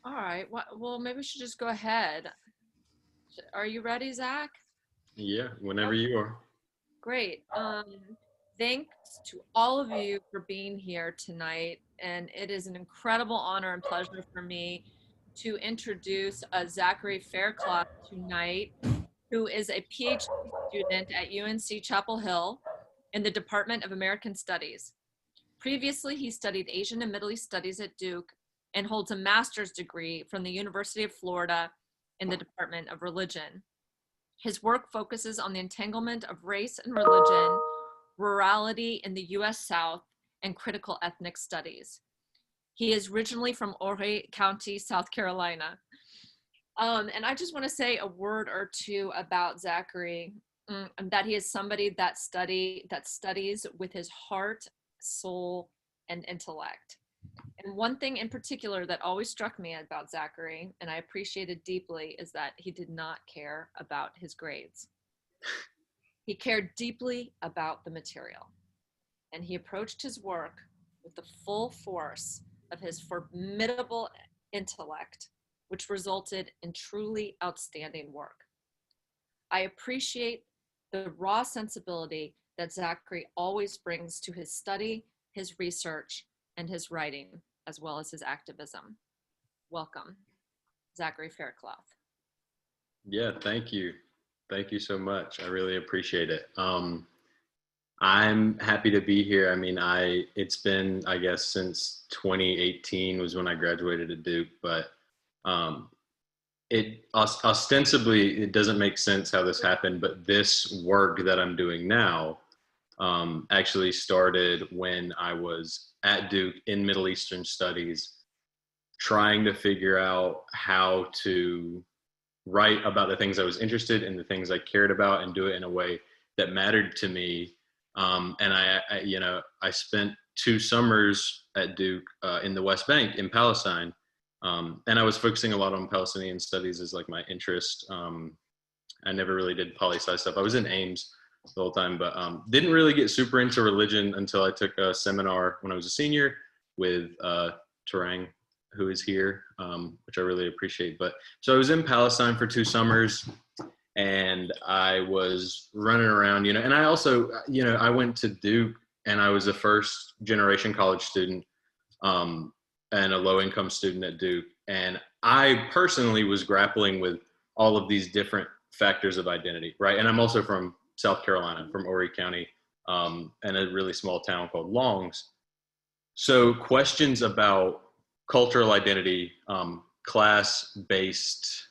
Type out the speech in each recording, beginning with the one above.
All right. Well, maybe we should just go ahead. Are you ready, Zach? Yeah, whenever Okay, you are. great. Thanks to all of you for being here tonight. And it is an incredible honor and pleasure for me to introduce Zachary Faircloth tonight, who is a PhD student at UNC Chapel Hill in the Department of American Studies. Previously, he studied Asian and Middle East Studies at Duke and holds a master's degree from the University of Florida in the Department of Religion. His work focuses on the entanglement of race and religion, rurality in the US South, and critical ethnic studies. He is originally from Horry County, South Carolina. And I just want to say a word or two about Zachary, that he is somebody that studies with his heart, soul, and intellect. And one thing in particular that always struck me about Zachary, and I appreciated deeply, is that he did not care about his grades. He cared deeply about the material, and he approached his work with the full force of his formidable intellect, which resulted in truly outstanding work. I appreciate the raw sensibility that Zachary always brings to his study, his research, and his writing, as well as his activism. Welcome, Zachary Faircloth. Yeah, thank you. Thank you so much. I really appreciate it. I'm happy to be here. I mean, it's been, I guess, since 2018 was when I graduated at Duke, but it ostensibly, it doesn't make sense how this happened, but this work that I'm doing now actually started when I was at Duke in Middle Eastern Studies, trying to figure out how to write about the things I was interested in, the things I cared about, and do it in a way that mattered to me. And I spent 2 summers at Duke in the West Bank in Palestine. And I was focusing a lot on Palestinian studies as like my interest. I never really did poli-sci stuff. I was in Ames the whole time, but didn't really get super into religion until I took a seminar when I was a senior with Tarang, who is here, which I really appreciate. But so I was in Palestine for 2 summers, and I was running around, and I also, I went to Duke, and I was a first generation college student and a low income student at Duke. And I personally was grappling with all of these different factors of identity, right? And I'm also from South Carolina, from Horry County, and a really small town called Longs. So questions about cultural identity, class-based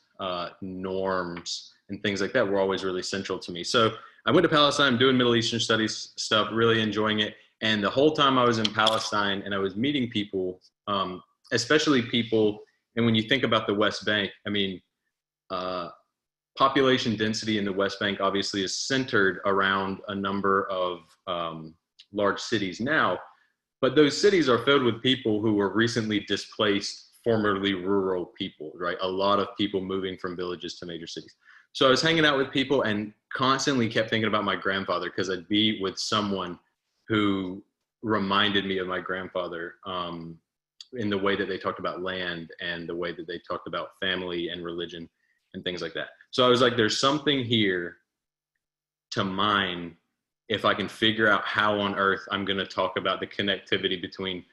norms, and things like that were always really central to me. So I went to Palestine, doing Middle Eastern studies stuff, really enjoying it. And the whole time I was in Palestine and I was meeting people, especially people, and when you think about the West Bank, I mean, population density in the West Bank obviously is centered around a number of large cities now, but those cities are filled with people who were recently displaced, formerly rural people, right? A lot of people moving from villages to major cities. So I was hanging out with people and constantly kept thinking about my grandfather, because I'd be with someone who reminded me of my grandfather in the way that they talked about land and the way that they talked about family and religion and things like that. So I was like, there's something here to mine if I can figure out how on earth I'm going to talk about the connectivity between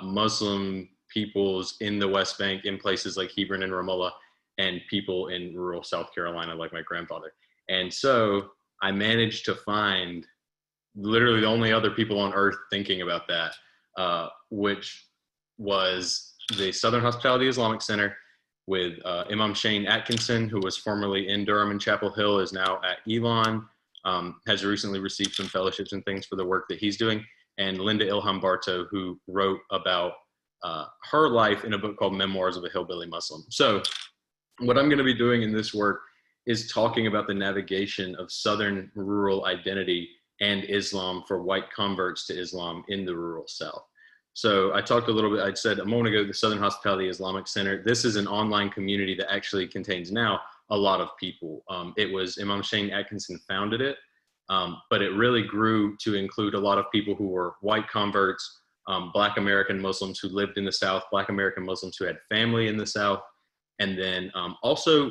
Muslim peoples in the West Bank, in places like Hebron and Ramallah, and people in rural South Carolina like my grandfather. And so I managed to find literally the only other people on earth thinking about that, which was the Southern Hospitality Islamic Center with Imam Shane Atkinson, who was formerly in Durham and Chapel Hill, is now at Elon, has recently received some fellowships and things for the work that he's doing, and Linda Ilham Bartow, who wrote about her life in a book called Memoirs of a Hillbilly Muslim. So what I'm going to be doing in this work is talking about the navigation of Southern rural identity and Islam for white converts to Islam in the rural South. So I talked a little bit, I said a moment ago, the Southern Hospitality Islamic Center. This is an online community that actually contains now a lot of people. It was Imam Shane Atkinson founded it, but it really grew to include a lot of people who were white converts, Black American Muslims who lived in the South, Black American Muslims who had family in the South, and then also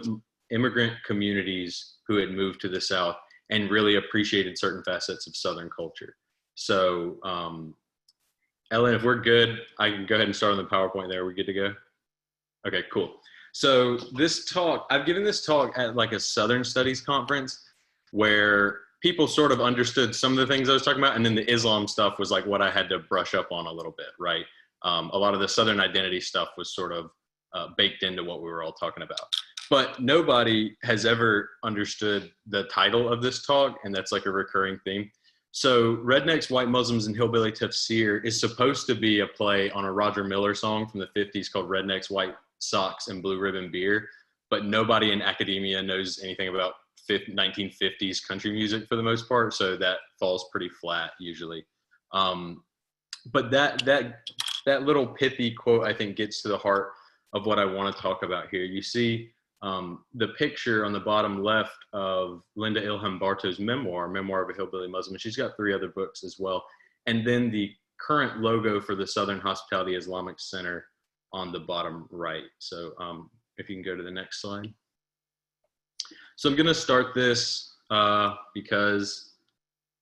immigrant communities who had moved to the South and really appreciated certain facets of Southern culture. So, Ellen, if we're good, I can go ahead and start on the PowerPoint there. Are we good to go? Okay, cool. So this talk, I've given this talk at like a Southern Studies conference where people sort of understood some of the things I was talking about, and then the Islam stuff was like what I had to brush up on a little bit, right? A lot of the Southern identity stuff was sort of baked into what we were all talking about. But nobody has ever understood the title of this talk, and that's like a recurring theme. So Rednecks, White Muslims, and Hillbilly Tafsir is supposed to be a play on a Roger Miller song from the 50s called Rednecks, White Socks, and Blue Ribbon Beer. But nobody in academia knows anything about 1950s country music for the most part, so that falls pretty flat usually. But that little pithy quote, I think, gets to the heart of what I want to talk about here. You see the picture on the bottom left of Linda Ilham Bartow's memoir of a Hillbilly Muslim, and she's got 3 other books as well. And then the current logo for the Southern Hospitality Islamic Center on the bottom right. So if you can go to the next slide. So I'm going to start this because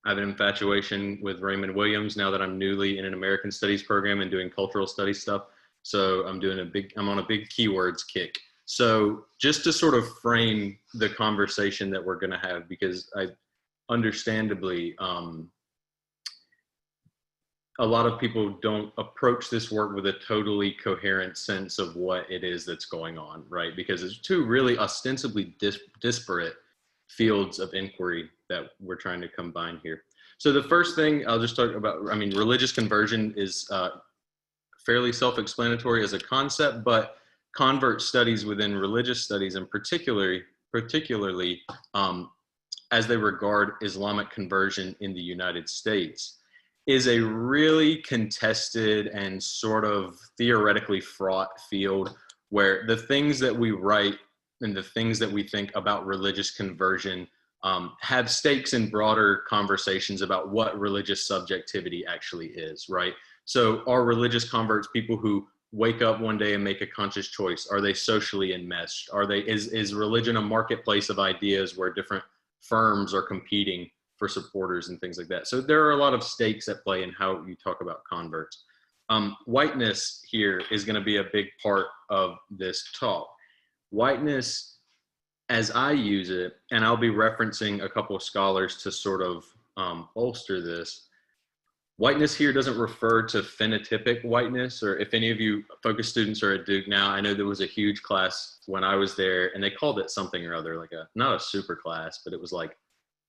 I have an infatuation with Raymond Williams now that I'm newly in an American Studies program and doing cultural studies stuff. So I'm on a big keywords kick. So just to sort of frame the conversation that we're going to have, because I understandably, a lot of people don't approach this work with a totally coherent sense of what it is that's going on, right? Because it's 2 really ostensibly disparate fields of inquiry that we're trying to combine here. So the first thing I'll just talk about, I mean, religious conversion is fairly self-explanatory as a concept, but convert studies within religious studies, and particularly as they regard Islamic conversion in the United States, is a really contested and sort of theoretically fraught field where the things that we write and the things that we think about religious conversion have stakes in broader conversations about what religious subjectivity actually is, right? So are religious converts people who wake up one day and make a conscious choice? Are they socially enmeshed? Is religion a marketplace of ideas where different firms are competing for supporters and things like that? So there are a lot of stakes at play in how you talk about converts. Whiteness here is going to be a big part of this talk. Whiteness, as I use it, and I'll be referencing a couple of scholars to sort of bolster this, whiteness here doesn't refer to phenotypic whiteness, or if any of you focus students are at Duke now, I know there was a huge class when I was there and they called it something or other, like not a super class, but it was like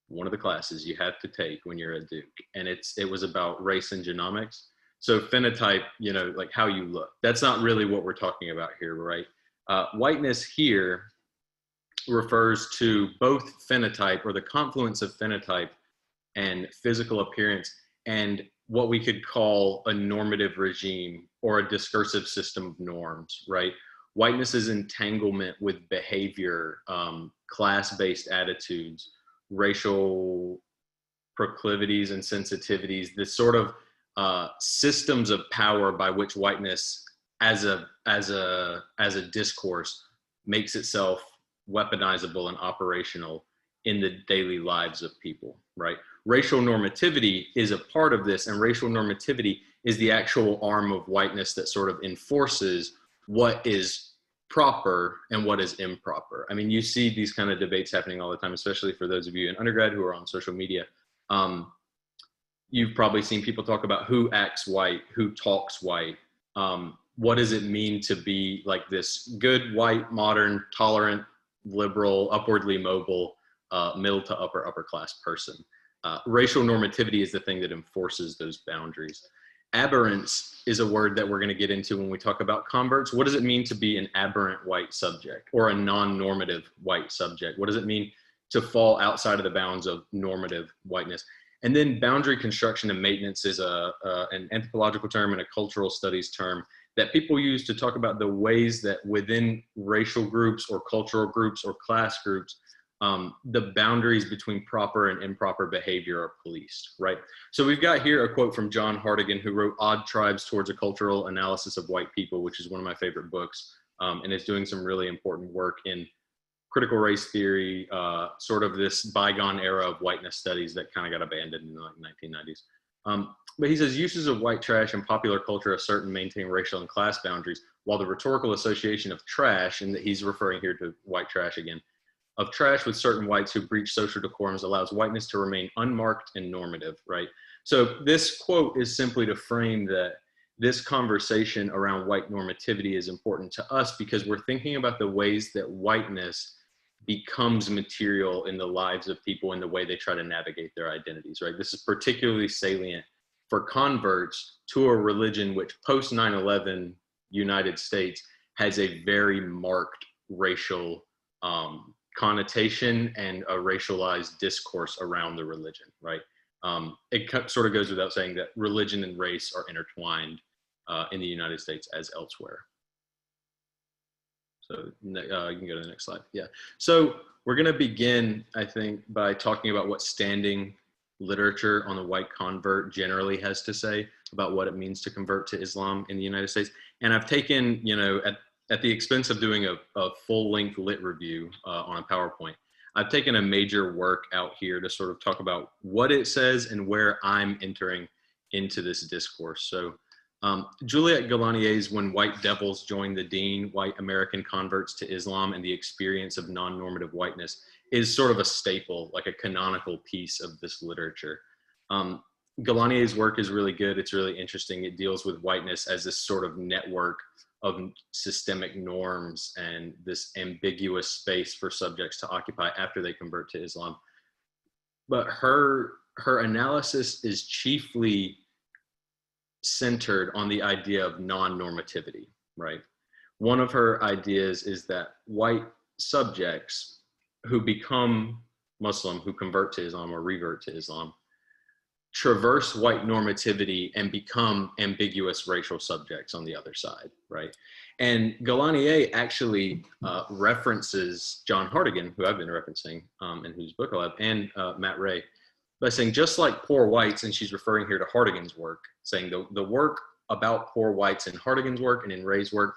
one of the classes you have to take when you're at Duke. And it was about race and genomics. So phenotype, you know, like how you look. That's not really what we're talking about here, right? Whiteness here refers to both phenotype, or the confluence of phenotype and physical appearance, and what we could call a normative regime or a discursive system of norms, right? Whiteness is entanglement with behavior, class-based attitudes, racial proclivities and sensitivities, this sort of systems of power by which whiteness as a discourse makes itself weaponizable and operational in the daily lives of people, right? Racial normativity is a part of this, and racial normativity is the actual arm of whiteness that sort of enforces what is proper and what is improper. I mean, you see these kind of debates happening all the time, especially for those of you in undergrad who are on social media. You've probably seen people talk about who acts white, who talks white. What does it mean to be like this good, white, modern, tolerant, liberal, upwardly mobile, middle to upper class person? Racial normativity is the thing that enforces those boundaries. Aberrance is a word that we're going to get into when we talk about converts. What does it mean to be an aberrant white subject or a non-normative white subject? What does it mean to fall outside of the bounds of normative whiteness? And then boundary construction and maintenance is an anthropological term and a cultural studies term that people use to talk about the ways that within racial groups or cultural groups or class groups, the boundaries between proper and improper behavior are policed, right? So we've got here a quote from John Hartigan, who wrote Odd Tribes Towards a Cultural Analysis of White People, which is one of my favorite books, and is doing some really important work in critical race theory, sort of this bygone era of whiteness studies that kind of got abandoned in the 1990s. But he says uses of white trash in popular culture assert and maintain racial and class boundaries, while the rhetorical association of trash, and that he's referring here to white trash again, of trash with certain whites who breach social decorums allows whiteness to remain unmarked and normative, right? So this quote is simply to frame that this conversation around white normativity is important to us because we're thinking about the ways that whiteness becomes material in the lives of people in the way they try to navigate their identities, right? This is particularly salient for converts to a religion which post 9/11 United States has a very marked racial connotation and a racialized discourse around the religion, right? It sort of goes without saying that religion and race are intertwined in the United States as elsewhere. So you can go to the next slide. Yeah. So we're going to begin, I think, by talking about what standing literature on the white convert generally has to say about what it means to convert to Islam in the United States. And I've taken, at the expense of doing a full-length lit review on a PowerPoint, I've taken a major work out here to sort of talk about what it says and where I'm entering into this discourse. So Juliette Galanier's When White Devils Join the Deen, White American Converts to Islam and the Experience of Non-Normative Whiteness is sort of a staple, like a canonical piece of this literature. Galanier's work is really good. It's really interesting. It deals with whiteness as this sort of network of systemic norms and this ambiguous space for subjects to occupy after they convert to Islam. But her analysis is chiefly centered on the idea of non-normativity, right? One of her ideas is that white subjects who become Muslim, who convert to Islam or revert to Islam, traverse white normativity and become ambiguous racial subjects on the other side, right? And Galanier actually references John Hartigan, who I've been referencing and whose book I love, and Matt Ray, by saying just like poor whites, and she's referring here to Hartigan's work, saying the work about poor whites in Hartigan's work and in Ray's work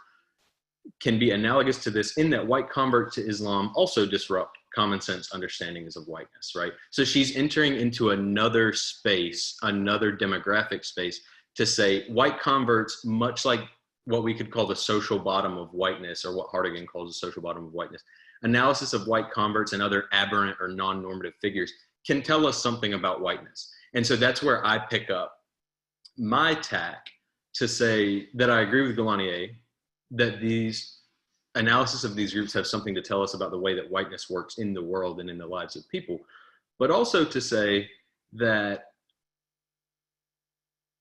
can be analogous to this in that white converts to Islam also disrupt common sense understandings of whiteness, right? So she's entering into another space, another demographic space to say white converts, much like what we could call the social bottom of whiteness or what Hartigan calls the social bottom of whiteness, analysis of white converts and other aberrant or non-normative figures can tell us something about whiteness. And so that's where I pick up my tack to say that I agree with Galanier that these analysis of these groups have something to tell us about the way that whiteness works in the world and in the lives of people, but also to say that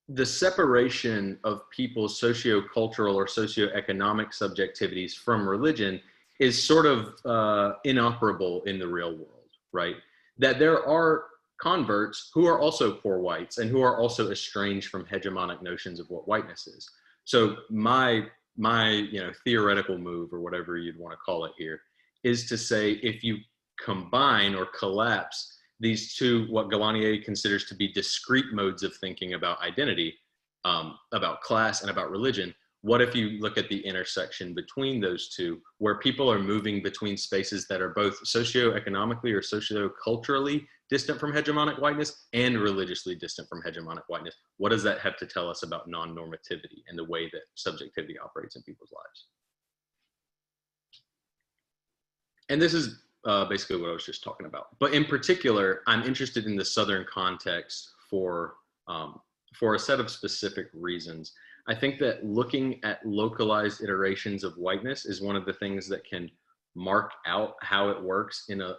the separation of people's socio-cultural or socio-economic subjectivities from religion is sort of inoperable in the real world, right? That there are converts who are also poor whites and who are also estranged from hegemonic notions of what whiteness is. So my theoretical move, or whatever you'd want to call it here, is to say if you combine or collapse these two, what Galanier considers to be discrete modes of thinking about identity, about class and about religion, what if you look at the intersection between those two, where people are moving between spaces that are both socioeconomically or socioculturally distant from hegemonic whiteness and religiously distant from hegemonic whiteness? What does that have to tell us about non-normativity and the way that subjectivity operates in people's lives? And this is basically what I was just talking about. But in particular, I'm interested in the Southern context for a set of specific reasons. I think that looking at localized iterations of whiteness is one of the things that can mark out how it works in a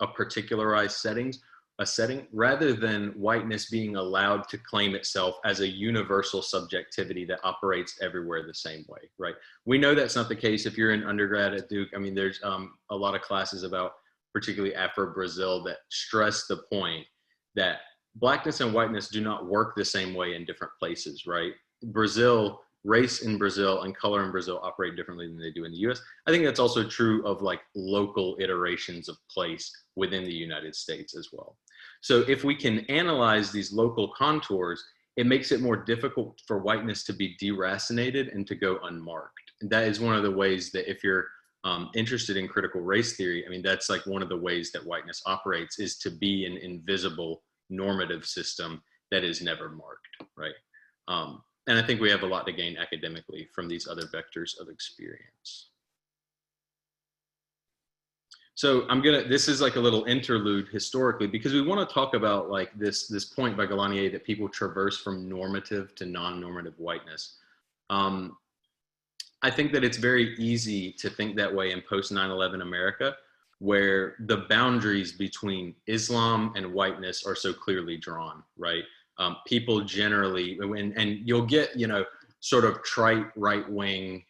particularized setting, rather than whiteness being allowed to claim itself as a universal subjectivity that operates everywhere the same way, right? We know that's not the case. If you're in undergrad at Duke, I mean, there's a lot of classes about particularly Afro-Brazil that stress the point that blackness and whiteness do not work the same way in different places, right? Brazil race in Brazil and color in Brazil operate differently than they do in the US. I think that's also true of like local iterations of place within the United States as well. So if we can analyze these local contours, it makes it more difficult for whiteness to be deracinated and to go unmarked. And that is one of the ways that if you're interested in critical race theory, I mean, that's like one of the ways that whiteness operates, is to be an invisible normative system that is never marked, right? And I think we have a lot to gain academically from these other vectors of experience. So this is like a little interlude historically, because we want to talk about like this point by Galanier that people traverse from normative to non-normative whiteness. I think that it's very easy to think that way in post 9/11 America, where the boundaries between Islam and whiteness are so clearly drawn, right? People generally, and you'll get, you know, sort of trite right-wing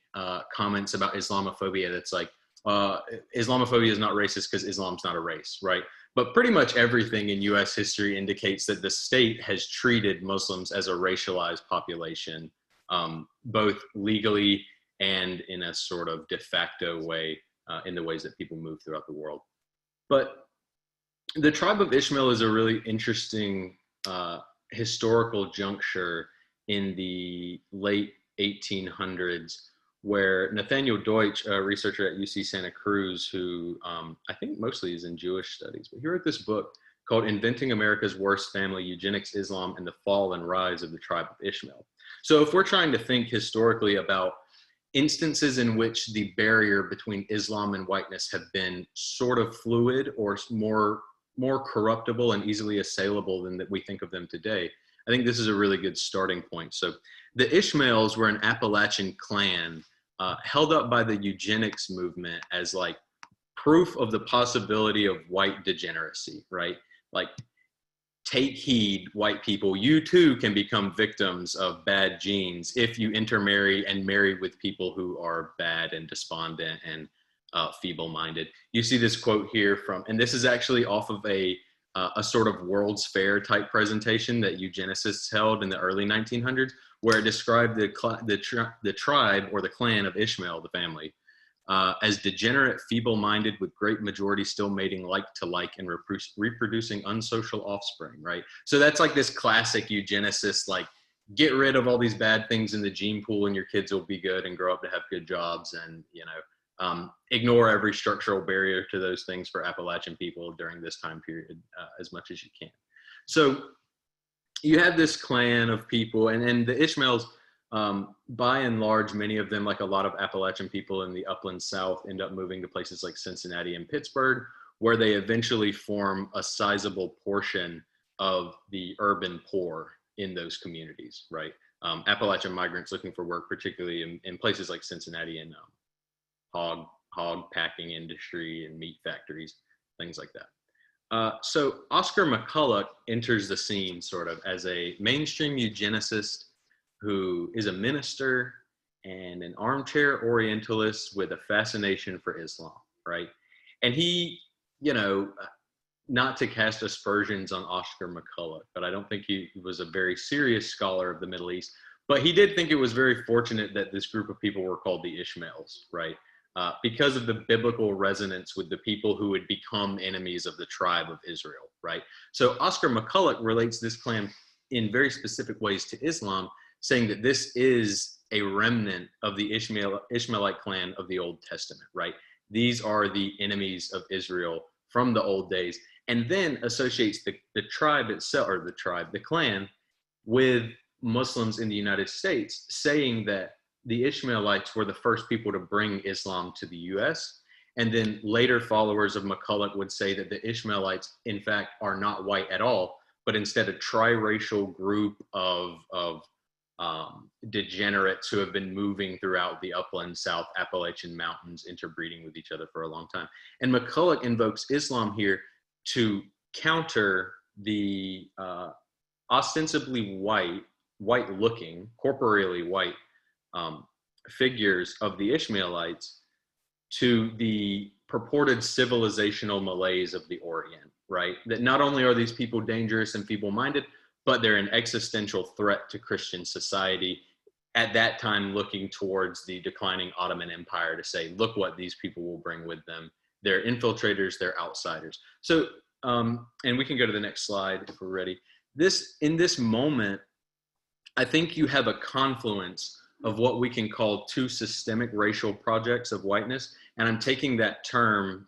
comments about Islamophobia that's like, Islamophobia is not racist because Islam's not a race, right? But pretty much everything in US history indicates that the state has treated Muslims as a racialized population, both legally and in a sort of de facto way, in the ways that people move throughout the world. But the tribe of Ishmael is a really interesting historical juncture in the late 1800s, where Nathaniel Deutsch, a researcher at UC Santa Cruz, who I think mostly is in Jewish studies, but he wrote this book called Inventing America's Worst Family, Eugenics, Islam, and the Fall and Rise of the Tribe of Ishmael. So if we're trying to think historically about instances in which the barrier between Islam and whiteness have been sort of fluid or more corruptible and easily assailable than that we think of them today, I think this is a really good starting point. So the Ishmaels were an Appalachian clan held up by the eugenics movement as like proof of the possibility of white degeneracy, right? Like, take heed, white people, you too can become victims of bad genes if you intermarry and marry with people who are bad and despondent and feeble-minded. You see this quote here from, and this is actually off of a sort of World's Fair type presentation that eugenicists held in the early 1900s, where it described the tribe or the clan of Ishmael, the family, as degenerate, feeble-minded, with great majority still mating like to like and reproducing unsocial offspring, right? So that's like this classic eugenicist, like, get rid of all these bad things in the gene pool and your kids will be good and grow up to have good jobs, and, you know, ignore every structural barrier to those things for Appalachian people during this time period as much as you can. So you have this clan of people, and the Ishmaels, by and large, many of them, like a lot of Appalachian people in the upland South, end up moving to places like Cincinnati and Pittsburgh, where they eventually form a sizable portion of the urban poor in those communities, right? Appalachian migrants looking for work, particularly in places like Cincinnati and hog packing industry and meat factories, things like that. So Oscar McCulloch enters the scene sort of as a mainstream eugenicist who is a minister and an armchair Orientalist with a fascination for Islam, right? And he, you know, not to cast aspersions on Oscar McCulloch, but I don't think he was a very serious scholar of the Middle East, but he did think it was very fortunate that this group of people were called the Ishmaels, right? Because of the biblical resonance with the people who would become enemies of the tribe of Israel, right? So Oscar McCulloch relates this clan in very specific ways to Islam, saying that this is a remnant of the Ishmaelite clan of the Old Testament, right? These are the enemies of Israel from the old days, and then associates the tribe itself, or the clan, with Muslims in the United States, saying that the Ishmaelites were the first people to bring Islam to the US. And then later followers of McCulloch would say that the Ishmaelites, in fact, are not white at all, but instead a triracial group of degenerates who have been moving throughout the upland South Appalachian Mountains, interbreeding with each other for a long time. And McCulloch invokes Islam here to counter the ostensibly white-looking, corporeally white figures of the Ishmaelites to the purported civilizational malaise of the Orient, right? That not only are these people dangerous and feeble-minded, but they're an existential threat to Christian society, at that time looking towards the declining Ottoman Empire to say, look what these people will bring with them. They're infiltrators, they're outsiders. So, and we can go to the next slide if we're ready. In this moment, I think you have a confluence of what we can call two systemic racial projects of whiteness. And I'm taking that term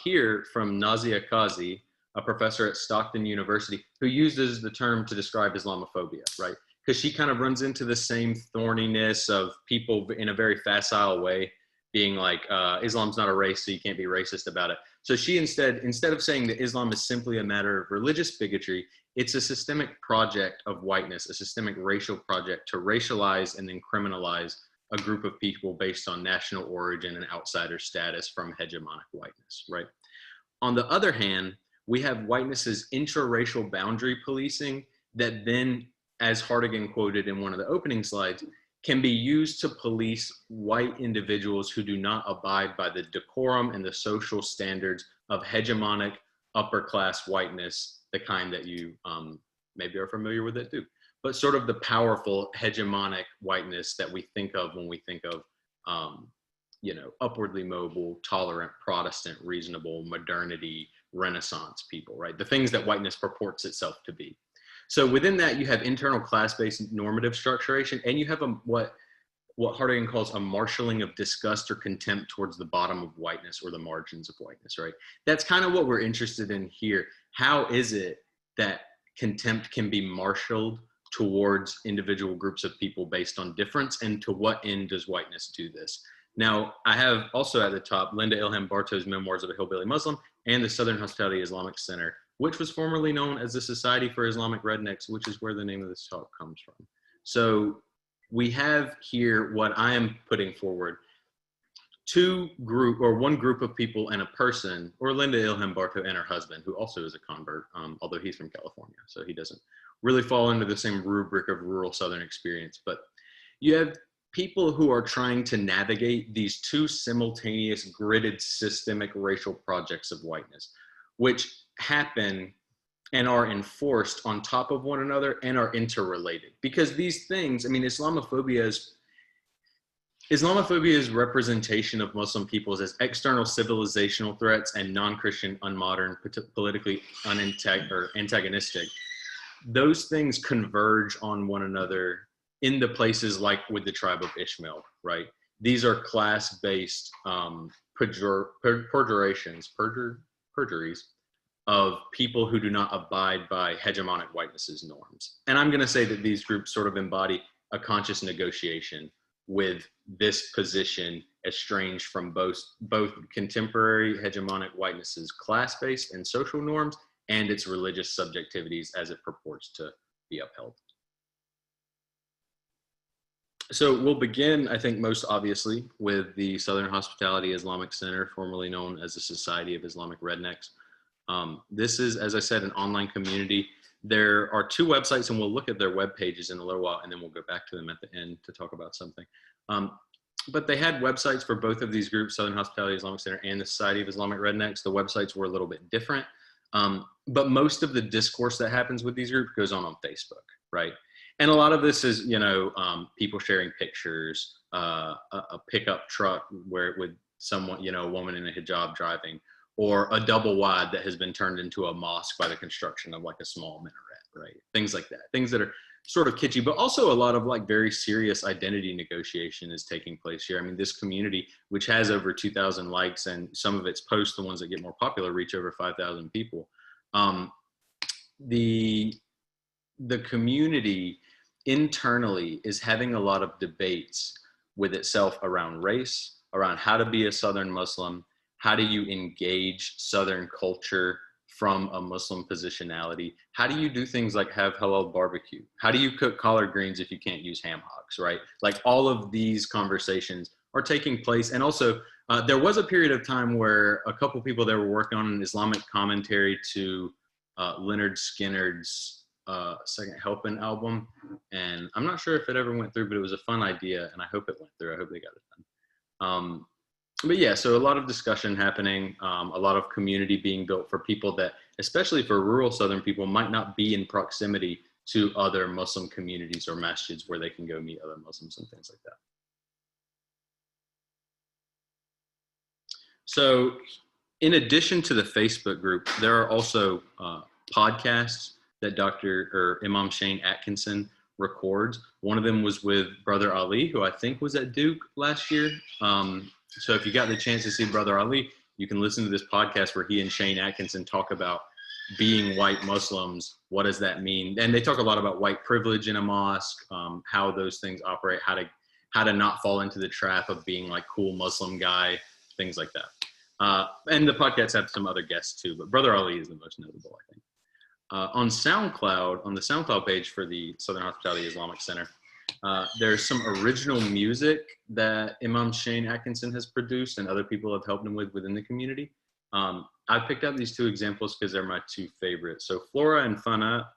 here from Nazia Kazi, a professor at Stockton University, who uses the term to describe Islamophobia, right? Because she kind of runs into the same thorniness of people in a very facile way being like, Islam's not a race, so you can't be racist about it. So she instead of saying that Islam is simply a matter of religious bigotry, it's a systemic project of whiteness, a systemic racial project to racialize and then criminalize a group of people based on national origin and outsider status from hegemonic whiteness, right? On the other hand, we have whiteness's intraracial boundary policing that then, as Hartigan quoted in one of the opening slides, can be used to police white individuals who do not abide by the decorum and the social standards of hegemonic upper class whiteness, the kind that you maybe are familiar with it too, but sort of the powerful hegemonic whiteness that we think of when we think of, upwardly mobile, tolerant, Protestant, reasonable, modernity, Renaissance people, right? The things that whiteness purports itself to be. So within that, you have internal class-based normative structuration, and you have what Hartigan calls a marshaling of disgust or contempt towards the bottom of whiteness or the margins of whiteness, right? That's kind of what we're interested in here. How is it that contempt can be marshaled towards individual groups of people based on difference, and to what end does whiteness do this? Now, I have also at the top Linda Ilham Bartow's Memoirs of a Hillbilly Muslim and the Southern Hospitality Islamic Center, which was formerly known as the Society for Islamic Rednecks, which is where the name of this talk comes from. So we have here what I am putting forward, one group of people and a person, or Linda Ilham Bartow and her husband, who also is a convert, although he's from California, so he doesn't really fall into the same rubric of rural Southern experience. But you have people who are trying to navigate these two simultaneous gridded systemic racial projects of whiteness, which happen and are enforced on top of one another and are interrelated. Because these things, I mean, Islamophobia is representation of Muslim peoples as external civilizational threats and non-Christian, unmodern, politically antagonistic. Those things converge on one another in the places like with the tribe of Ishmael, right? These are class-based perjuries of people who do not abide by hegemonic whiteness's norms. And I'm going to say that these groups sort of embody a conscious negotiation with this position estranged from both contemporary hegemonic whiteness's class-based and social norms and its religious subjectivities as it purports to be upheld. So we'll begin, I think, most obviously with the Southern Hospitality Islamic Center, formerly known as the Society of Islamic Rednecks. This is, as I said, an online community. There are two websites, and we'll look at their web pages in a little while, and then we'll go back to them at the end to talk about something. But they had websites for both of these groups, Southern Hospitality Islamic Center and the Society of Islamic Rednecks. The websites were a little bit different, but most of the discourse that happens with these groups goes on Facebook, right? And a lot of this is, people sharing pictures, a pickup truck with someone, a woman in a hijab driving, or a double wide that has been turned into a mosque by the construction of like a small minaret, right? Things like that. Things that are sort of kitschy, but also a lot of like very serious identity negotiation is taking place here. I mean, this community, which has over 2,000 likes, and some of its posts, the ones that get more popular, reach over 5,000 people. The community internally is having a lot of debates with itself around race, around how to be a Southern Muslim, how do you engage Southern culture from a Muslim positionality, how do you do things like have halal barbecue, how do you cook collard greens if you can't use ham hocks, right? Like all of these conversations are taking place. And also there was a period of time where a couple people that were working on an Islamic commentary to Leonard Skinner's Second Helping album, and I'm not sure if it ever went through, but it was a fun idea, and I hope it went through. I hope they got it done. But yeah, so a lot of discussion happening, a lot of community being built for people that, especially for rural Southern people, might not be in proximity to other Muslim communities or masjids where they can go meet other Muslims and things like that. So in addition to the Facebook group, there are also podcasts that Imam Shane Atkinson records. One of them was with Brother Ali, who I think was at Duke last year. So if you got the chance to see Brother Ali, you can listen to this podcast where he and Shane Atkinson talk about being white Muslims. What does that mean? And they talk a lot about white privilege in a mosque, how those things operate, how to not fall into the trap of being like cool Muslim guy, things like that. And the podcasts have some other guests too, but Brother Ali is the most notable, I think. On SoundCloud, on the SoundCloud page for the Southern Hospitality Islamic Center, there's some original music that Imam Shane Atkinson has produced and other people have helped him with within the community. I picked out these two examples because they're my two favorites. So Flora and Fauna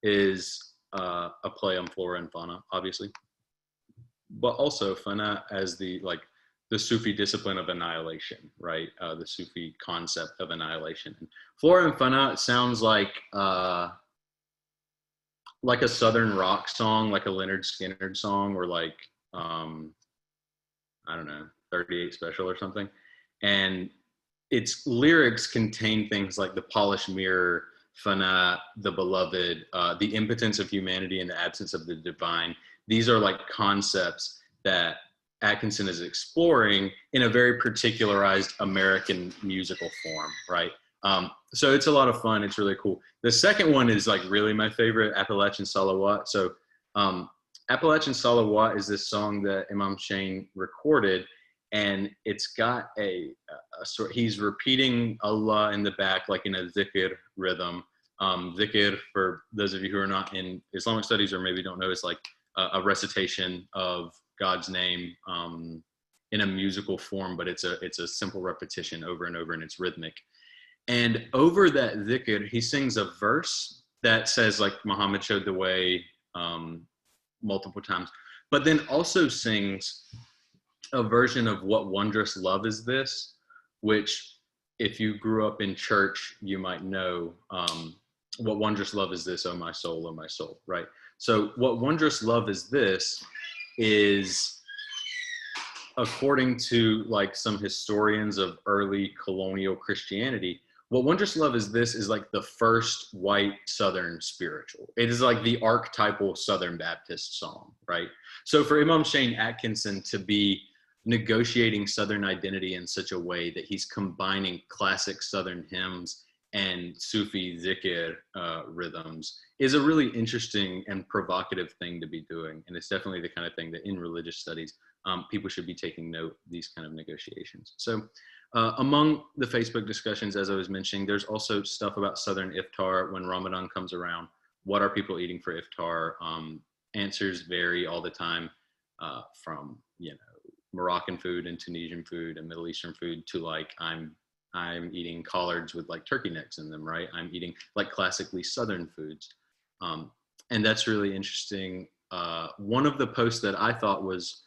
is a play on Flora and Fauna, obviously, but also Fauna as the Sufi discipline of annihilation, right? The Sufi concept of annihilation. And Flora and Fauna sounds like a Southern rock song, like a Leonard Skinner song, or like, I don't know, 38 Special or something. And its lyrics contain things like the polished mirror, Fana, the beloved, the impotence of humanity and the absence of the divine. These are like concepts that Atkinson is exploring in a very particularized American musical form, right? So it's a lot of fun. It's really cool. The second one is like really my favorite, Appalachian Salawat. So Appalachian Salawat is this song that Imam Shane recorded, and it's got a sort, he's repeating Allah in the back, like in a zikr rhythm. Zikr, for those of you who are not in Islamic studies or maybe don't know, is like a recitation of God's name in a musical form, but it's a simple repetition over and over, and it's rhythmic. And over that zikr, he sings a verse that says like Muhammad showed the way multiple times, but then also sings a version of What Wondrous Love Is This, which if you grew up in church, you might know, what wondrous love is this, oh my soul, right? So what wondrous love is this is, according to like some historians of early colonial Christianity, what wondrous love is this is like the first white Southern spiritual. It is like the archetypal Southern Baptist song, right? So for Imam Shane Atkinson to be negotiating Southern identity in such a way that he's combining classic Southern hymns and Sufi zikr rhythms is a really interesting and provocative thing to be doing. And it's definitely the kind of thing that in religious studies, people should be taking note of these kind of negotiations. So among the Facebook discussions, as I was mentioning, there's also stuff about Southern iftar when Ramadan comes around. What are people eating for iftar? Answers vary all the time, from, you know, Moroccan food and Tunisian food and Middle Eastern food to like, I'm eating collards with like turkey necks in them, right? I'm eating like classically Southern foods. And that's really interesting. One of the posts that I thought was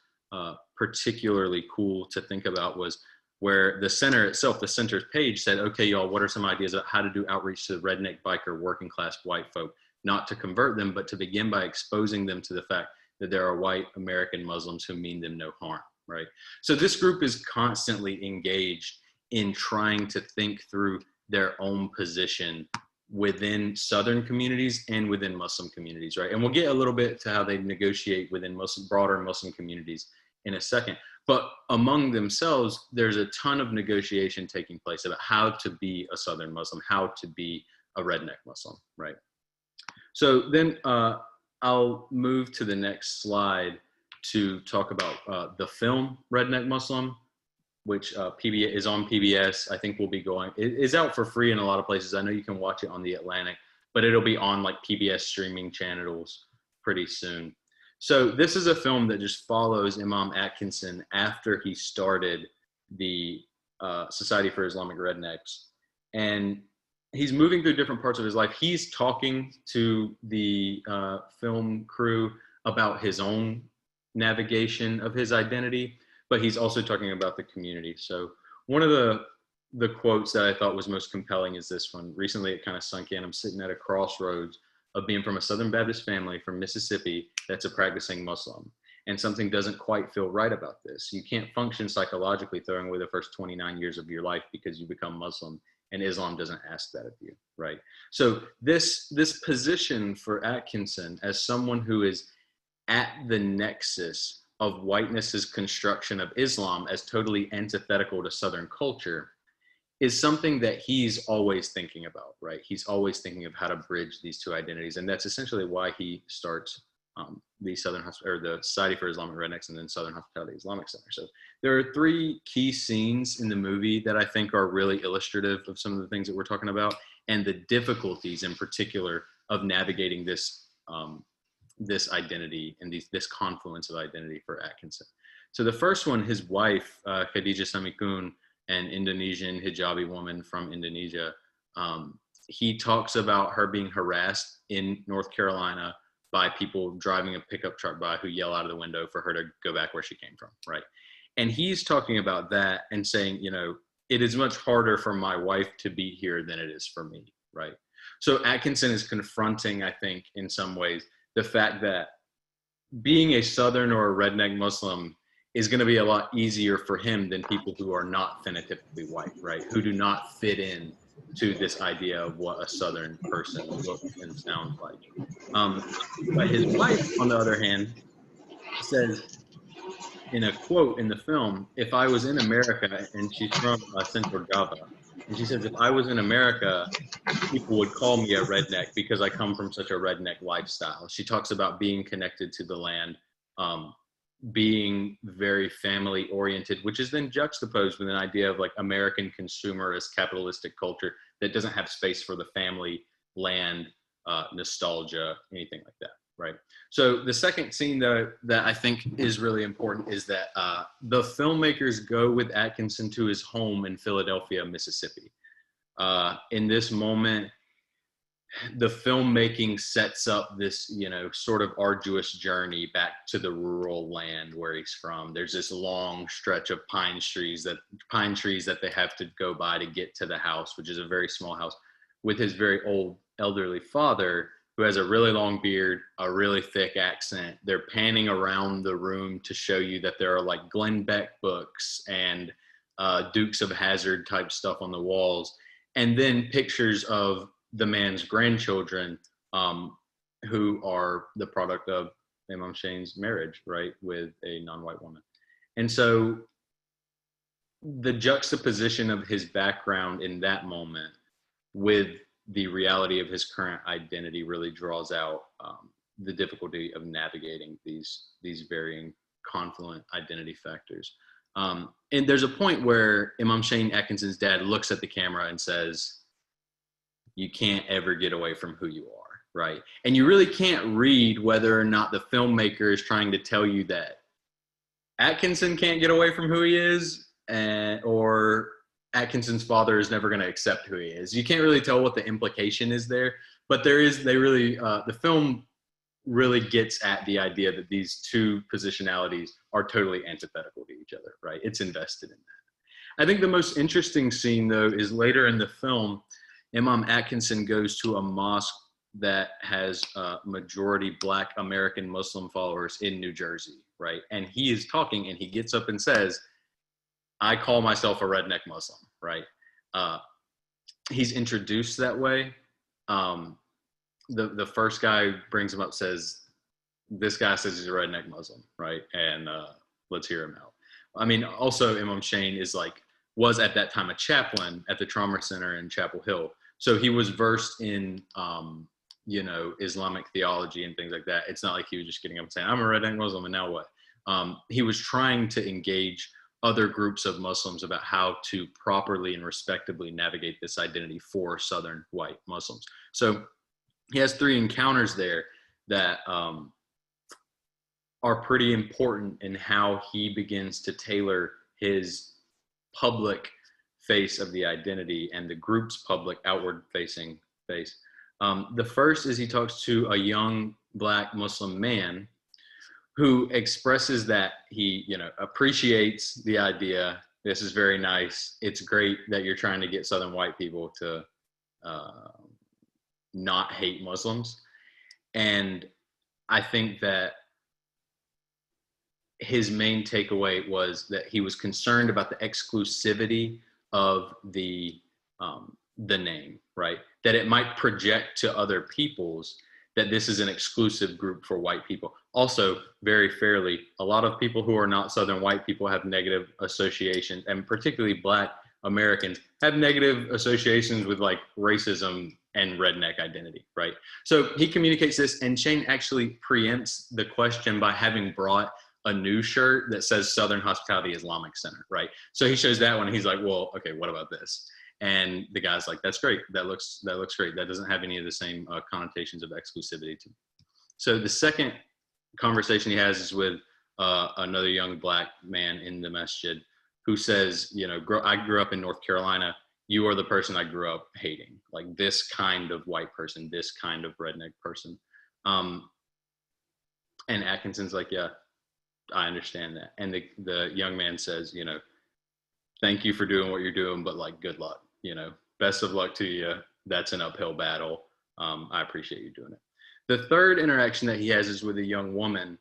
particularly cool to think about was where the center itself, the center's page said, okay, y'all, what are some ideas about how to do outreach to the redneck biker working class white folk, not to convert them, but to begin by exposing them to the fact that there are white American Muslims who mean them no harm, right? So this group is constantly engaged in trying to think through their own position within Southern communities and within Muslim communities, right? And we'll get a little bit to how they negotiate within broader Muslim communities in a second. But among themselves, there's a ton of negotiation taking place about how to be a Southern Muslim, how to be a redneck Muslim, right? So then I'll move to the next slide to talk about the film Redneck Muslim, which PBS is on PBS. I think we'll be going, it is out for free in a lot of places. I know you can watch it on the Atlantic, but it'll be on like PBS streaming channels pretty soon. So this is a film that just follows Imam Atkinson after he started the Society for Islamic Rednecks. And he's moving through different parts of his life. He's talking to the film crew about his own navigation of his identity, but he's also talking about the community. So one of the quotes that I thought was most compelling is this one. Recently, it kind of sunk in. I'm sitting at a crossroads of being from a Southern Baptist family from Mississippi that's a practicing Muslim. And something doesn't quite feel right about this. You can't function psychologically throwing away the first 29 years of your life because you become Muslim, and Islam doesn't ask that of you, right? So this position for Atkinson as someone who is at the nexus of whiteness's construction of Islam as totally antithetical to Southern culture is something that he's always thinking about, right? He's always thinking of how to bridge these two identities. And that's essentially why he starts the Society for Islamic Rednecks and then Southern Hospitality Islamic Center. So there are three key scenes in the movie that I think are really illustrative of some of the things that we're talking about and the difficulties in particular of navigating this this identity and this confluence of identity for Atkinson. So the first one, his wife, Khadija Samikun, an Indonesian hijabi woman from Indonesia, he talks about her being harassed in North Carolina by people driving a pickup truck by who yell out of the window for her to go back where she came from, right? And he's talking about that and saying, you know, it is much harder for my wife to be here than it is for me, right? So Atkinson is confronting, I think, in some ways, the fact that being a Southern or a redneck Muslim is going to be a lot easier for him than people who are not phenotypically white, right? Who do not fit in to this idea of what a Southern person looks and sounds like. But his wife, on the other hand, says in a quote in the film, if I was in America, and she's from Central Java, and she says, if I was in America, people would call me a redneck because I come from such a redneck lifestyle. She talks about being connected to the land, being very family oriented, which is then juxtaposed with an idea of like American consumerist capitalistic culture that doesn't have space for the family, land, nostalgia, anything like that, right? So the second scene that I think is really important is that the filmmakers go with Atkinson to his home in Philadelphia, Mississippi. In this moment, the filmmaking sets up this, you know, sort of arduous journey back to the rural land where he's from. There's this long stretch of pine trees that they have to go by to get to the house, which is a very small house, with his very old elderly father who has a really long beard, a really thick accent. They're panning around the room to show you that there are like Glenn Beck books and Dukes of Hazzard type stuff on the walls, and then pictures of the man's grandchildren, who are the product of Imam Shane's marriage, right, with a non-white woman. And so the juxtaposition of his background in that moment with the reality of his current identity really draws out the difficulty of navigating these varying confluent identity factors. And there's a point where Imam Shane Atkinson's dad looks at the camera and says, you can't ever get away from who you are, right? And you really can't read whether or not the filmmaker is trying to tell you that Atkinson can't get away from who he is, or Atkinson's father is never going to accept who he is. You can't really tell what the implication is there, but the film really gets at the idea that these two positionalities are totally antithetical to each other, right? It's invested in that. I think the most interesting scene, though, is later in the film. Imam Atkinson goes to a mosque that has majority Black American Muslim followers in New Jersey, right? And he is talking and he gets up and says, I call myself a redneck Muslim, right? He's introduced that way. The first guy brings him up, says, this guy says he's a redneck Muslim, right? And let's hear him out. I mean, also Imam Shane was at that time a chaplain at the trauma center in Chapel Hill. So he was versed in, Islamic theology and things like that. It's not like he was just getting up and saying, I'm a redneck Muslim and now what? He was trying to engage other groups of Muslims about how to properly and respectably navigate this identity for Southern white Muslims. So he has three encounters there that are pretty important in how he begins to tailor his public face of the identity and the group's public outward facing face. The first is he talks to a young Black Muslim man who expresses that he, appreciates the idea. This is very nice. It's great that you're trying to get Southern white people to not hate Muslims. And I think that his main takeaway was that he was concerned about the exclusivity of the name, right? That it might project to other peoples that this is an exclusive group for white people. Also, very fairly, a lot of people who are not Southern white people have negative associations, and particularly Black Americans have negative associations with like racism and redneck identity, right? So he communicates this, and Shane actually preempts the question by having brought a new shirt that says Southern Hospitality Islamic Center, right? So he shows that one, and he's like, well, okay, what about this? And the guy's like, that's great. That looks great. That doesn't have any of the same connotations of exclusivity to me. So the second conversation he has is with another young Black man in the masjid who says, you know, I grew up in North Carolina. You are the person I grew up hating, like this kind of white person, this kind of redneck person. And Atkinson's like, yeah, I understand that. And the young man says, you know, thank you for doing what you're doing, but like, good luck, you know, best of luck to you. That's an uphill battle. I appreciate you doing it. The third interaction that he has is with a young woman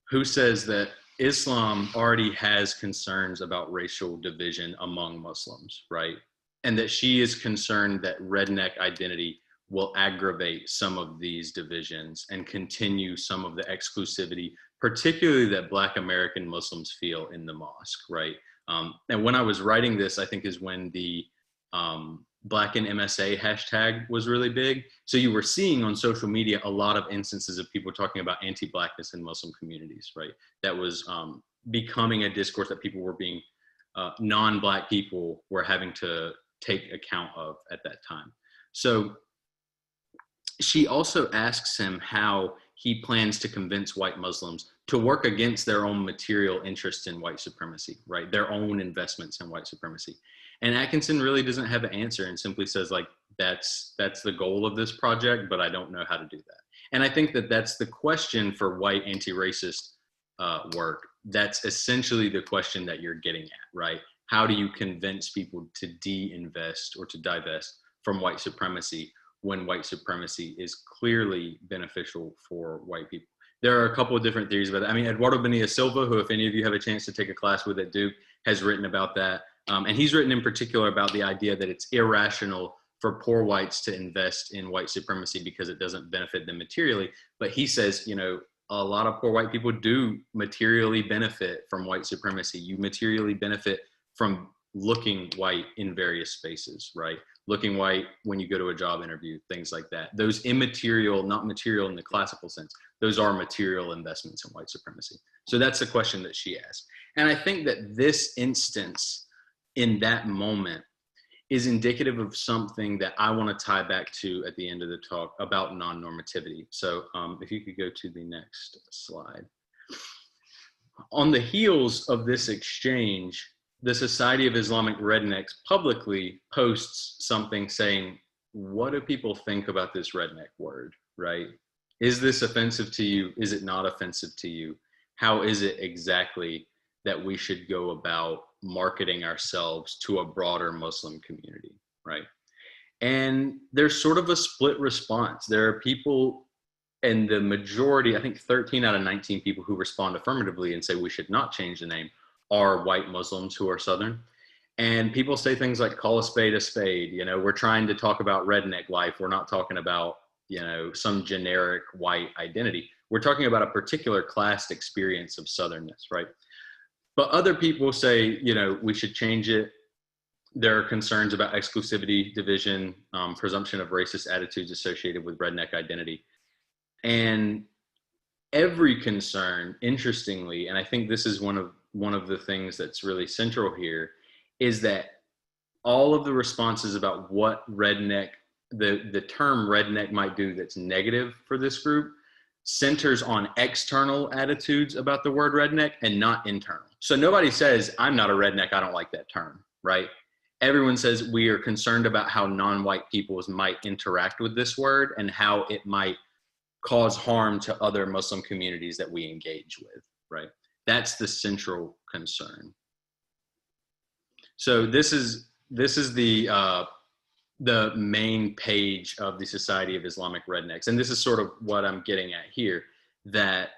who says that Islam already has concerns about racial division among Muslims, right? And that she is concerned that redneck identity will aggravate some of these divisions and continue some of the exclusivity, particularly that Black American Muslims feel in the mosque, right? And when I was writing this, I think is when the Black in MSA hashtag was really big. So you were seeing on social media a lot of instances of people talking about anti-Blackness in Muslim communities, right? That was becoming a discourse that people were being, non-Black people were having to take account of at that time. So she also asks him how he plans to convince white Muslims to work against their own material interest in white supremacy, right? Their own investments in white supremacy. And Atkinson really doesn't have an answer and simply says like, that's the goal of this project, but I don't know how to do that. And I think that that's the question for white anti-racist work. That's essentially the question that you're getting at, right? How do you convince people to de-invest or to divest from white supremacy when white supremacy is clearly beneficial for white people? There are a couple of different theories about that. I mean, Eduardo Bonilla Silva, who if any of you have a chance to take a class with at Duke, has written about that. And he's written in particular about the idea that it's irrational for poor whites to invest in white supremacy because it doesn't benefit them materially. But he says, you know, a lot of poor white people do materially benefit from white supremacy. You materially benefit from looking white in various spaces, right? Looking white when you go to a job interview, things like that. Those immaterial, not material in the classical sense, those are material investments in white supremacy. So that's the question that she asked. And I think that this instance in that moment is indicative of something that I want to tie back to at the end of the talk about non-normativity. So if you could go to the next slide. On the heels of this exchange, the Society of Islamic Rednecks publicly posts something saying, what do people think about this redneck word, right? Is this offensive to you? Is it not offensive to you? How is it exactly that we should go about marketing ourselves to a broader Muslim community, right? And there's sort of a split response. There are people, and the majority, I think 13 out of 19 people who respond affirmatively and say we should not change the name are white Muslims who are Southern. And people say things like, call a spade, you know, we're trying to talk about redneck life. We're not talking about, you know, some generic white identity. We're talking about a particular classed experience of Southernness, right? But other people say, you know, we should change it. There are concerns about exclusivity, division, presumption of racist attitudes associated with redneck identity. And every concern, interestingly, and I think this is one of the things that's really central here, is that all of the responses about what redneck, the term redneck might do that's negative for this group, centers on external attitudes about the word redneck and not internal. So nobody says, I'm not a redneck, I don't like that term, right? Everyone says we are concerned about how non-white peoples might interact with this word and how it might cause harm to other Muslim communities that we engage with, right? That's the central concern. So this is the the main page of the Society of Islamic Rednecks. And this is sort of what I'm getting at here, that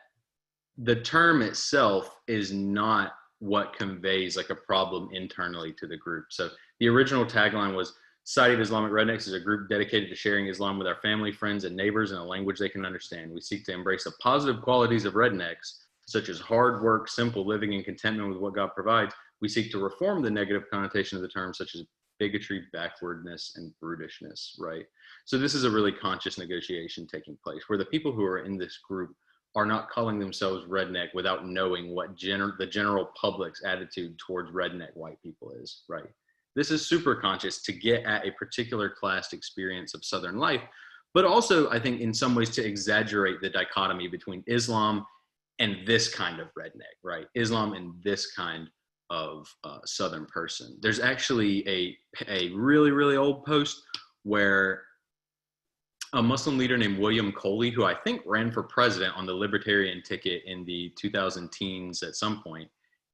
the term itself is not what conveys like a problem internally to the group. So the original tagline was, Society of Islamic Rednecks is a group dedicated to sharing Islam with our family, friends, and neighbors in a language they can understand. We seek to embrace the positive qualities of rednecks, such as hard work, simple living, and contentment with what God provides. We seek to reform the negative connotation of the term, such as bigotry, backwardness, and brutishness, right? So this is a really conscious negotiation taking place, where the people who are in this group are not calling themselves redneck without knowing what the general public's attitude towards redneck white people is, right? This is super conscious to get at a particular class experience of Southern life, but also, I think, in some ways to exaggerate the dichotomy between Islam and this kind of redneck, right? Islam and this kind of Southern person. There's actually a really, really old post where a Muslim leader named William Coley, who I think ran for president on the Libertarian ticket in the 2000 teens at some point,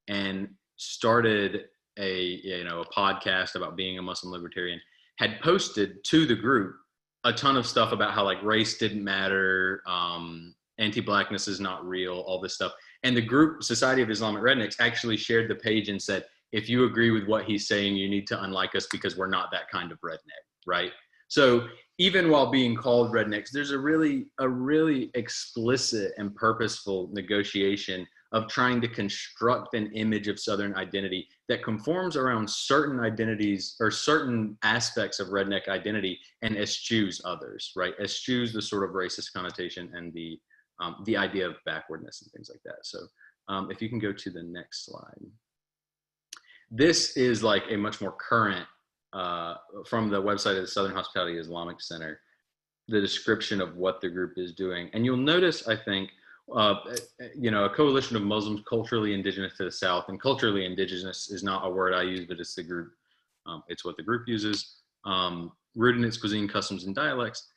and started a podcast about being a Muslim libertarian, had posted to the group a ton of stuff about how like race didn't matter, anti-blackness is not real, all this stuff. And the group Society of Islamic Rednecks actually shared the page and said, if you agree with what he's saying, you need to unlike us because we're not that kind of redneck, right? So even while being called rednecks, there's a really explicit and purposeful negotiation of trying to construct an image of Southern identity that conforms around certain identities or certain aspects of redneck identity and eschews others, right? Eschews the sort of racist connotation and the idea of backwardness and things like that. So if you can go to the next slide. This is like a much more current, from the website of the Southern Hospitality Islamic Center, the description of what the group is doing. And you'll notice, I think, a coalition of Muslims culturally indigenous to the South, and culturally indigenous is not a word I use, but it's the group, it's what the group uses, rooted in its cuisine, customs, and dialects.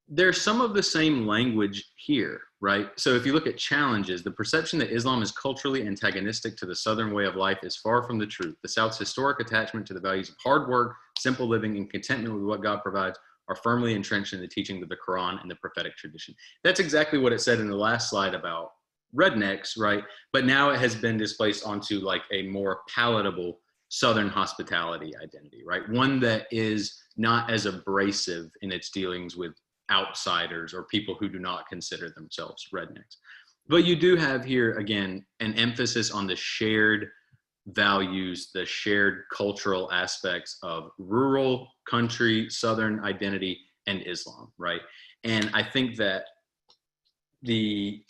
There's some of the same language here, right? So if you look at challenges, the perception that Islam is culturally antagonistic to the Southern way of life is far from the truth. The South's historic attachment to the values of hard work, simple living, and contentment with what God provides are firmly entrenched in the teachings of the Quran and the prophetic tradition. That's exactly what it said in the last slide about rednecks, right? But now it has been displaced onto like a more palatable Southern hospitality identity, right? One that is not as abrasive in its dealings with outsiders or people who do not consider themselves rednecks. But you do have here, again, an emphasis on the shared values, the shared cultural aspects of rural, country, Southern identity, and Islam, right? And I think that the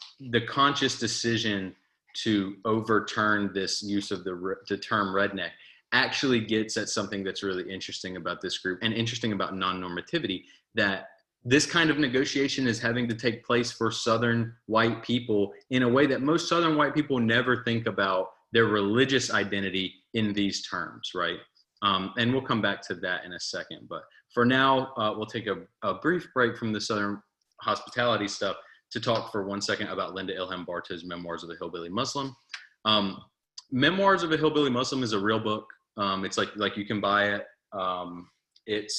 conscious decision to overturn this use of the term redneck actually gets at something that's really interesting about this group and interesting about non-normativity, that this kind of negotiation is having to take place for Southern white people in a way that most Southern white people never think about their religious identity in these terms, right? And we'll come back to that in a second. But for now, we'll take a brief break from the Southern hospitality stuff to talk for 1 second about Linda Ilham Bartow's Memoirs of a Hillbilly Muslim. Memoirs of a Hillbilly Muslim is a real book. It's like you can buy it.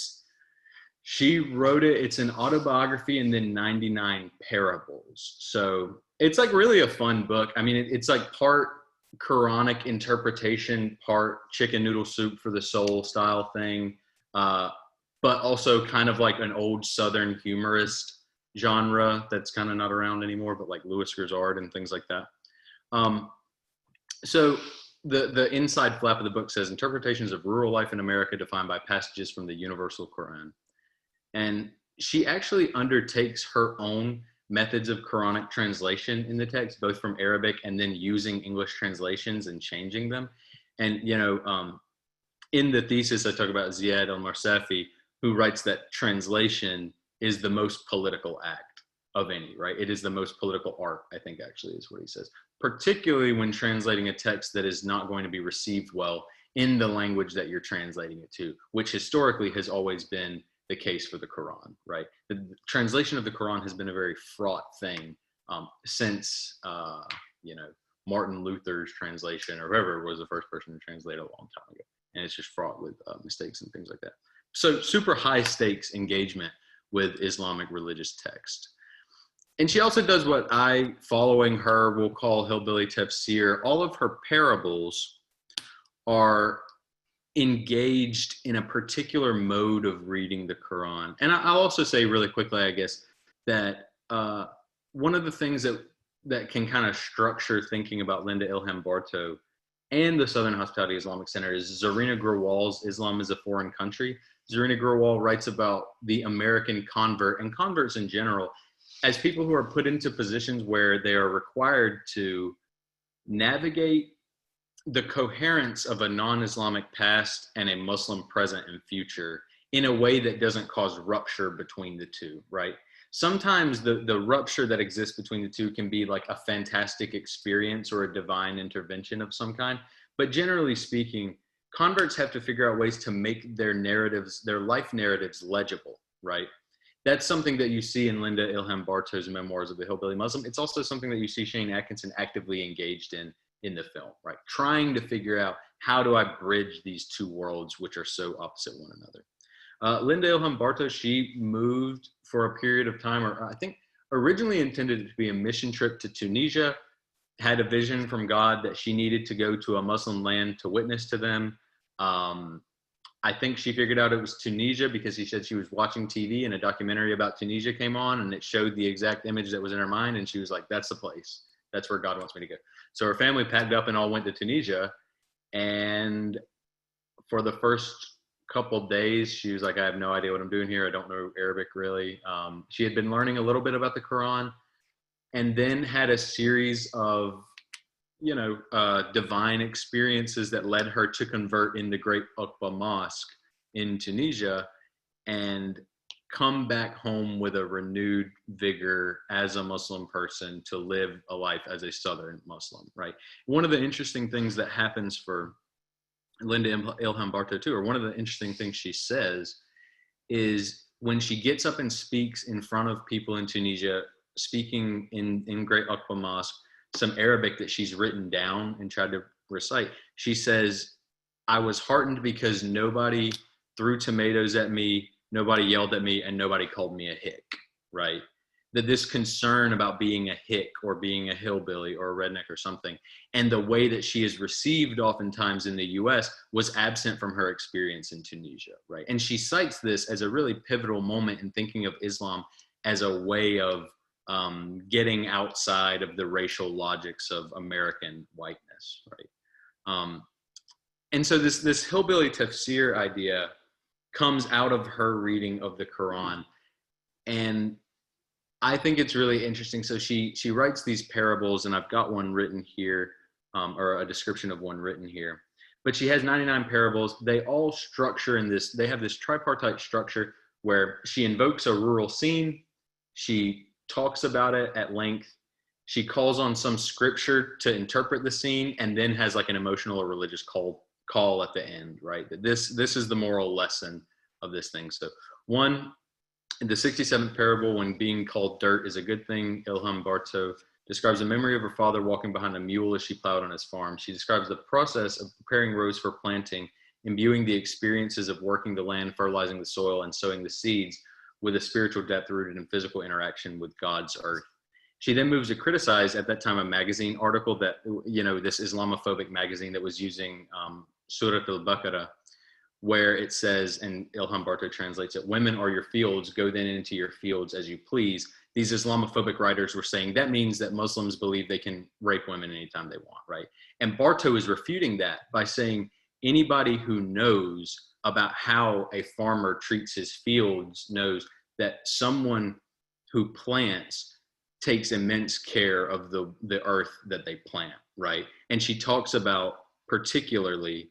She wrote it. It's an autobiography and then 99 parables. So it's like really a fun book. I mean, it's like part Quranic interpretation, part chicken noodle soup for the soul style thing, but also kind of like an old Southern humorist genre that's kind of not around anymore, but like Louis Grizzard and things like that. So the inside flap of the book says, interpretations of rural life in America defined by passages from the universal Quran. And she actually undertakes her own methods of Quranic translation in the text, both from Arabic and then using English translations and changing them. And, in the thesis, I talk about Ziad al-Marsafi, who writes that translation is the most political act of any, right? It is the most political art, I think, actually, is what he says, particularly when translating a text that is not going to be received well in the language that you're translating it to, which historically has always been the case for the Quran, right? The translation of the Quran has been a very fraught thing since, Martin Luther's translation, or whoever was the first person to translate it a long time ago. And it's just fraught with mistakes and things like that. so super high stakes engagement with Islamic religious text. And she also does what I, following her, will call hillbilly tafsir. All of her parables are engaged in a particular mode of reading the Quran. And I'll also say really quickly, I guess, that one of the things that can kind of structure thinking about Linda Ilham Bartow and the Southern Hospitality Islamic Center is Zarina Grewal's Islam is a Foreign Country. Zarina Grewal writes about the American convert and converts in general as people who are put into positions where they are required to navigate the coherence of a non-Islamic past and a Muslim present and future in a way that doesn't cause rupture between the two, right? Sometimes the rupture that exists between the two can be like a fantastic experience or a divine intervention of some kind. But generally speaking, converts have to figure out ways to make their narratives, their life narratives, legible, right? That's something that you see in Linda Ilham Bartow's Memoirs of the Hillbilly Muslim. It's also something that you see Shane Atkinson actively engaged in the film, right? Trying to figure out, how do I bridge these two worlds which are so opposite one another? Linda Ilham Bartow, she moved for a period of time, or I think originally intended it to be a mission trip to Tunisia, had a vision from God that she needed to go to a Muslim land to witness to them. I think she figured out it was Tunisia because she said she was watching TV and a documentary about Tunisia came on and it showed the exact image that was in her mind. And she was like, that's the place. That's where God wants me to go. So her family packed up and all went to Tunisia. And for the first couple of days, she was like, I have no idea what I'm doing here. I don't know Arabic really. She had been learning a little bit about the Quran and then had a series of divine experiences that led her to convert in the Great Uqba Mosque in Tunisia and come back home with a renewed vigor as a Muslim person to live a life as a Southern Muslim, right? One of the interesting things that happens for Linda Ilham Bartow too, or one of the interesting things she says is when she gets up and speaks in front of people in Tunisia, speaking in Great Uqba Mosque, some Arabic that she's written down and tried to recite. She says, I was heartened because nobody threw tomatoes at me, nobody yelled at me, and nobody called me a hick, right? That this concern about being a hick or being a hillbilly or a redneck or something, and the way that she is received oftentimes in the US was absent from her experience in Tunisia, right? And she cites this as a really pivotal moment in thinking of Islam as a way of getting outside of the racial logics of American whiteness, right? And so this hillbilly tafsir idea comes out of her reading of the Quran, and I think it's really interesting. So she writes these parables, and I've got one written here, or a description of one written here. But she has 99 parables. They all structure in this. They have this tripartite structure where she invokes a rural scene. She talks about it at length. She calls on some scripture to interpret the scene, and then has like an emotional or religious call at the end, right? That this is the moral lesson of this thing. So one, in the 67th parable, when being called dirt is a good thing, Ilham Bartow describes the memory of her father walking behind a mule as she plowed on his farm. She describes the process of preparing rows for planting, imbuing the experiences of working the land, fertilizing the soil, and sowing the seeds with a spiritual depth rooted in physical interaction with God's earth. She then moves to criticize, at that time, a magazine article that, this Islamophobic magazine that was using Surat al-Baqarah, where it says, and Ilham Bartow translates it, women are your fields, go then into your fields as you please. These Islamophobic writers were saying that means that Muslims believe they can rape women anytime they want, right? And Bartow is refuting that by saying anybody who knows about how a farmer treats his fields knows that someone who plants takes immense care of the earth that they plant, right? And she talks about particularly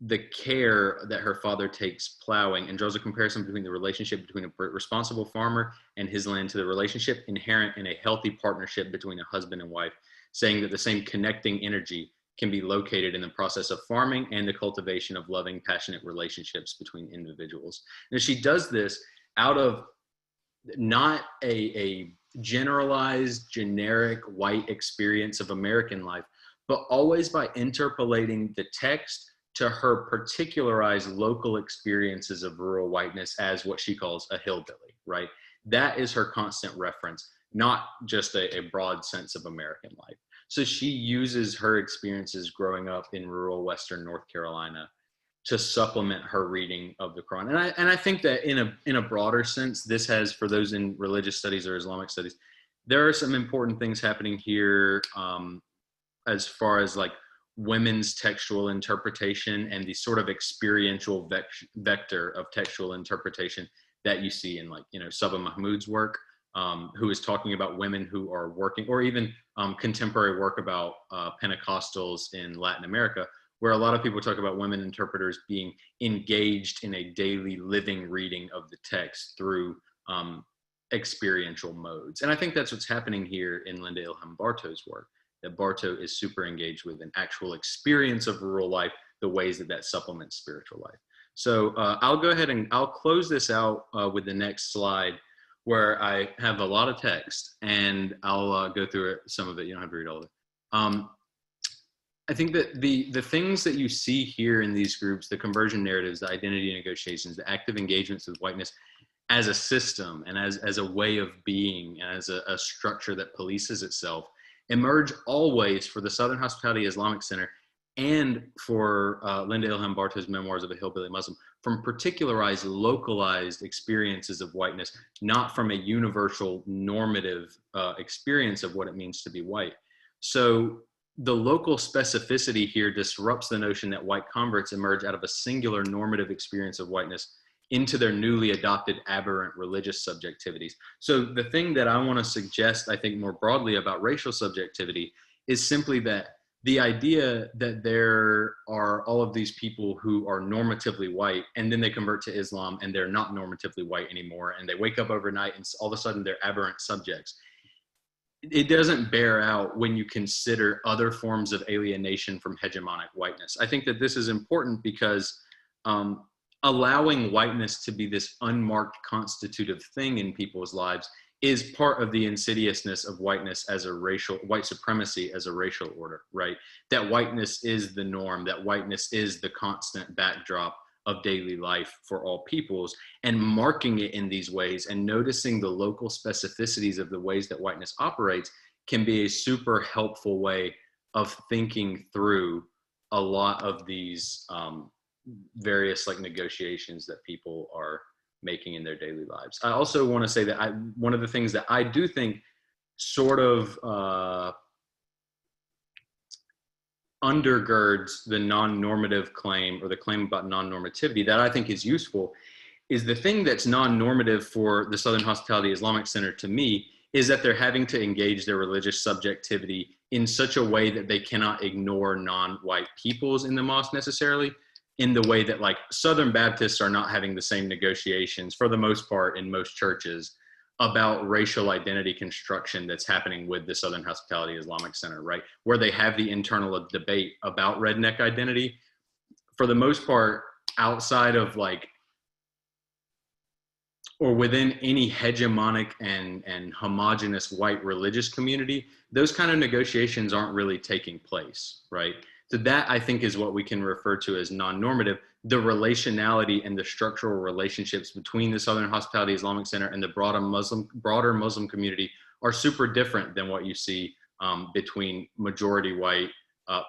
the care that her father takes plowing, and draws a comparison between the relationship between a responsible farmer and his land to the relationship inherent in a healthy partnership between a husband and wife, saying that the same connecting energy can be located in the process of farming and the cultivation of loving, passionate relationships between individuals. And she does this out of not a generalized, generic white experience of American life, but always by interpolating the text to her particularized local experiences of rural whiteness as what she calls a hillbilly, right? That is her constant reference, not just a broad sense of American life. So she uses her experiences growing up in rural Western North Carolina to supplement her reading of the Quran. And I think that in a broader sense, this has, for those in religious studies or Islamic studies, there are some important things happening here, as far as like women's textual interpretation and the sort of experiential vector of textual interpretation that you see in, like, Saba Mahmood's work, who is talking about women who are working, or even contemporary work about Pentecostals in Latin America, where a lot of people talk about women interpreters being engaged in a daily living reading of the text through experiential modes. And I think that's what's happening here in Linda Ilham Bartow's work, that Bartow is super engaged with an actual experience of rural life, the ways that that supplements spiritual life. So I'll go ahead and I'll close this out with the next slide, where I have a lot of text, and I'll go through some of it. You don't have to read all of it. I think that the things that you see here in these groups, the conversion narratives, the identity negotiations, the active engagements with whiteness as a system and as a way of being, and as a structure that polices itself, emerge always for the Southern Hospitality Islamic Center and for Linda Ilham Bartow's Memoirs of a Hillbilly Muslim, from particularized, localized experiences of whiteness, not from a universal normative experience of what it means to be white. So the local specificity here disrupts the notion that white converts emerge out of a singular normative experience of whiteness into their newly adopted aberrant religious subjectivities. So the thing that I want to suggest, I think, more broadly about racial subjectivity is simply that the idea that there are all of these people who are normatively white, and then they convert to Islam and they're not normatively white anymore, and they wake up overnight and all of a sudden they're aberrant subjects. It doesn't bear out when you consider other forms of alienation from hegemonic whiteness. I think that this is important because allowing whiteness to be this unmarked constitutive thing in people's lives is part of the insidiousness of whiteness as a racial, white supremacy as a racial order, right? That whiteness is the norm, that whiteness is the constant backdrop of daily life for all peoples, and marking it in these ways and noticing the local specificities of the ways that whiteness operates can be a super helpful way of thinking through a lot of these various like negotiations that people are making in their daily lives. I also want to say that one of the things that I do think sort of undergirds the non-normative claim, or the claim about non-normativity, that I think is useful, is the thing that's non-normative for the Southern Hospitality Islamic Center to me is that they're having to engage their religious subjectivity in such a way that they cannot ignore non-white peoples in the mosque necessarily, in the way that like Southern Baptists are not having the same negotiations for the most part in most churches about racial identity construction that's happening with the Southern Hospitality Islamic Center, right? Where they have the internal debate about redneck identity. For the most part, outside of like, or within any hegemonic and homogenous white religious community, those kind of negotiations aren't really taking place, right? So that, I think, is what we can refer to as non-normative. The relationality and the structural relationships between the Southern Hospitality Islamic Center and the broader Muslim community are super different than what you see between majority white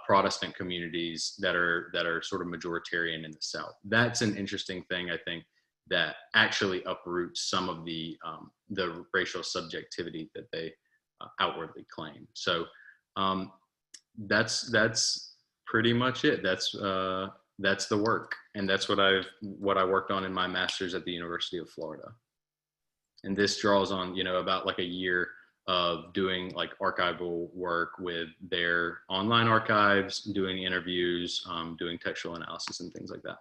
Protestant communities that are sort of majoritarian in the South. That's an interesting thing, I think, that actually uproots some of the racial subjectivity that they outwardly claim. So that's pretty much it. That's the work, and that's what I worked on in my master's at the University of Florida. And this draws on, about like a year of doing like archival work with their online archives, doing interviews, doing textual analysis and things like that.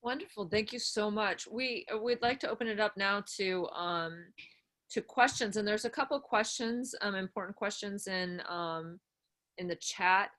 Wonderful. Thank you so much. We'd like to open it up now to questions, and there's a couple questions, important questions in the chat.